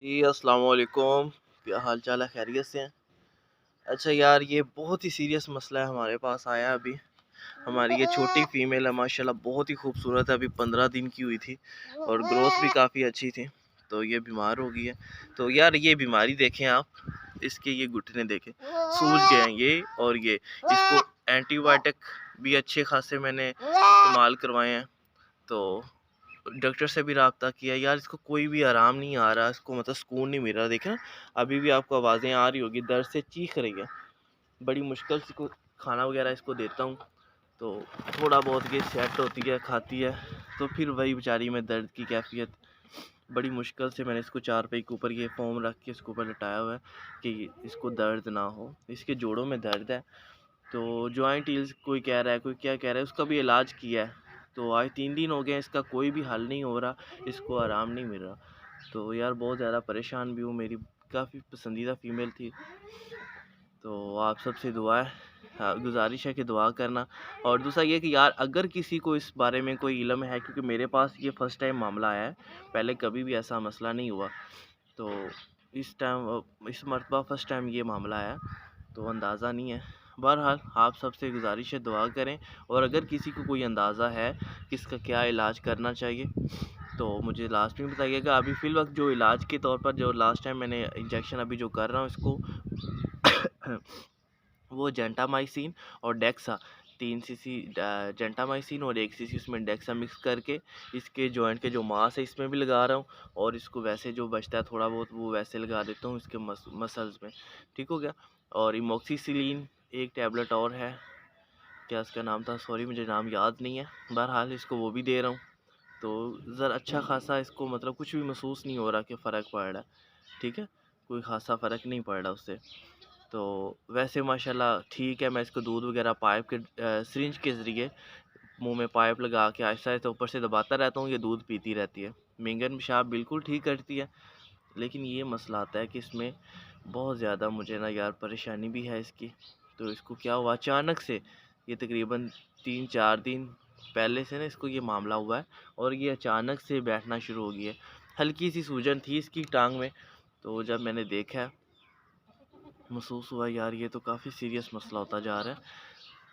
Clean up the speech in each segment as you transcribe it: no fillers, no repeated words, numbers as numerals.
जी, अस्सलाम वालेकुम। क्या हाल चाल है? खैरियत से हैं? अच्छा यार, ये बहुत ही सीरियस मसला है हमारे पास आया अभी। हमारी ये छोटी फ़ीमेल है, माशाल्लाह बहुत ही खूबसूरत है, अभी 15 दिन की हुई थी और ग्रोथ भी काफ़ी अच्छी थी। तो ये बीमार हो गई है। तो यार ये बीमारी देखें आप, इसके ये घुटने देखें, सूज गए हैं ये। और ये इसको एंटीबायोटिक भी अच्छे खासे मैंने इस्तेमाल करवाए हैं। तो डॉक्टर से भी राब्ता किया यार, इसको कोई भी आराम नहीं आ रहा, इसको मतलब सुकून नहीं मिल रहा। देखें ना, अभी भी आपको आवाज़ें आ रही होगी, दर्द से चीख रही है। बड़ी मुश्किल से इसको खाना वगैरह इसको देता हूँ, तो थोड़ा बहुत ये सेट होती है, खाती है, तो फिर वही बेचारी में दर्द की कैफियत। बड़ी मुश्किल से मैंने इसको चारपाई के ऊपर ये फ़ोम रख के इसके ऊपर लिटाया हुआ है कि इसको दर्द ना हो। इसके जोड़ों में दर्द है, तो जॉइंट हील्स कोई कह रहा है, कोई क्या कह रहा है, उसका भी इलाज किया है। तो आज 3 दिन हो गए हैं, इसका कोई भी हल नहीं हो रहा, इसको आराम नहीं मिल रहा। तो यार बहुत ज़्यादा परेशान भी हूँ, मेरी काफ़ी पसंदीदा फ़ीमेल थी। तो आप सबसे दुआ है, हाँ, गुज़ारिश है कि दुआ करना। और दूसरा ये कि यार अगर किसी को इस बारे में कोई इल्म है, क्योंकि मेरे पास ये फ़र्स्ट टाइम मामला आया है, पहले कभी भी ऐसा मसला नहीं हुआ। तो इस मरतबा फ़र्स्ट टाइम ये मामला आया, तो अंदाज़ा नहीं है। बहरहाल आप सबसे गुज़ारिश है, दुआ करें। और अगर किसी को कोई अंदाज़ा है कि इसका क्या इलाज करना चाहिए, तो मुझे लास्ट में बताइएगा। अभी फ़िलवक़्त जो इलाज के तौर पर जो लास्ट टाइम मैंने इंजेक्शन अभी जो कर रहा हूँ इसको वो जेंटामाइसिन और डेक्सा 3 सीसी जेंटामाइसिन और 1 सीसी उसमें डेक्सा मिक्स करके इसके जॉइंट के जो मांस है इसमें भी लगा रहा हूँ, और इसको वैसे जो बचता है थोड़ा बहुत वो वैसे लगा देता हूँ इसके मसल्स में। ठीक हो गया। और इमोक्सिसिलिन एक टैबलेट और है, क्या इसका नाम था, सॉरी मुझे नाम याद नहीं है। बहरहाल इसको वो भी दे रहा हूँ। तो ज़रा अच्छा खासा इसको मतलब कुछ भी महसूस नहीं हो रहा कि फ़र्क पड़ रहा है। ठीक है, कोई खासा फ़र्क नहीं पड़ रहा उससे। तो वैसे माशाल्लाह ठीक है। मैं इसको दूध वगैरह पाइप के सिरिंज के ज़रिए मुंह में पाइप लगा के आहिस्ता आहिस्ता ऊपर से दबाता रहता हूँ, ये दूध पीती रहती है। मिंगन पेशाब बिल्कुल ठीक करती है। लेकिन ये मसला आता है कि इसमें बहुत ज़्यादा मुझे ना यार परेशानी भी है इसकी। तो इसको क्या हुआ अचानक से, ये तकरीबन 3-4 दिन पहले से ना इसको ये मामला हुआ है, और ये अचानक से बैठना शुरू हो गई है। हल्की सी सूजन थी इसकी टांग में, तो जब मैंने देखा महसूस हुआ यार ये तो काफ़ी सीरियस मसला होता जा रहा है।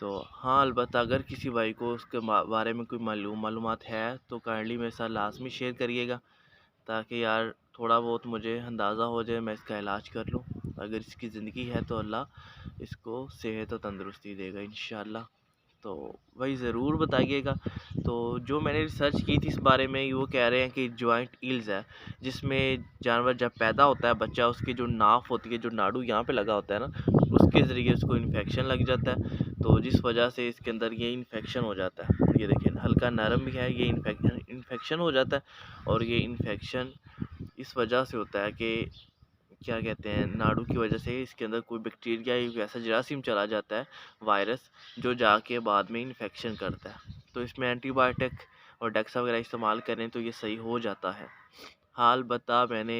तो हाँ, अलबत्ता अगर किसी भाई को उसके बारे में कोई मालूमात है तो काइंडली मेरे साथ लाज़मी शेयर करिएगा, ताकि यार थोड़ा बहुत मुझे अंदाज़ा हो जाए, मैं इसका इलाज कर लूँ। अगर इसकी ज़िंदगी है तो अल्लाह इसको सेहत और तंदुरुस्ती देगा इंशाअल्लाह। तो वही ज़रूर बताइएगा। तो जो मैंने रिसर्च की थी इस बारे में, वो कह रहे हैं कि जॉइंट ईल्स है, जिसमें जानवर जब पैदा होता है बच्चा, उसकी जो नाफ होती है, जो नाड़ू यहाँ पे लगा होता है ना, उसके ज़रिए उसको इन्फेक्शन लग जाता है। तो जिस वजह से इसके अंदर ये इन्फेक्शन हो जाता है। ये देखिए हल्का नरम भी है, ये इन्फेक्शन हो जाता है। और ये इन्फेक्शन इस वजह से होता है कि क्या कहते हैं, नाड़ू की वजह से इसके अंदर कोई बैक्टीरिया या ऐसा जरासीम चला जाता है, वायरस, जो जाके बाद में इन्फेक्शन करता है। तो इसमें एंटीबायोटिक और डेक्सा वगैरह इस्तेमाल करें तो ये सही हो जाता है। हाल बता मैंने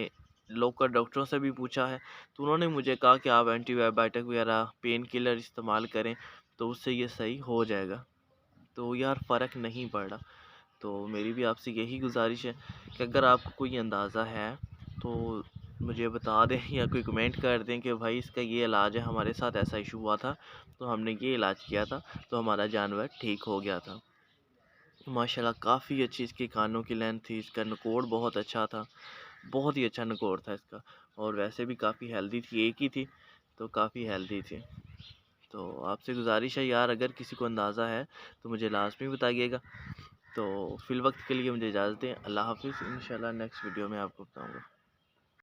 लोकल डॉक्टरों से भी पूछा है, तो उन्होंने मुझे कहा कि आप एंटीबायोटिक वगैरह पेन किलर इस्तेमाल करें, तो उससे ये सही हो जाएगा। तो यार फ़र्क नहीं पड़ रहा। तो मेरी भी आपसे यही गुज़ारिश है कि अगर आपको कोई अंदाज़ा है तो मुझे बता दें या कोई कमेंट कर दें कि भाई इसका ये इलाज है, हमारे साथ ऐसा इशू हुआ था, तो हमने ये इलाज किया था, तो हमारा जानवर ठीक हो गया था। माशाल्लाह काफ़ी अच्छी इसकी कानों की लेंथ थी, इसका नकोड़ बहुत अच्छा था, बहुत ही अच्छा नकोड़ था इसका। और वैसे भी काफ़ी हेल्दी थी, एक ही थी, तो काफ़ी हेल्दी थी। तो आपसे गुज़ारिश है यार, अगर किसी को अंदाज़ा है तो मुझे लाज़मी बताइएगा। तो फ़िलवक़्त के लिए मुझे इजाज़त दें। अल्लाह हाफ़िज़। इंशाल्लाह नेक्स्ट वीडियो में आपको बताऊँगा।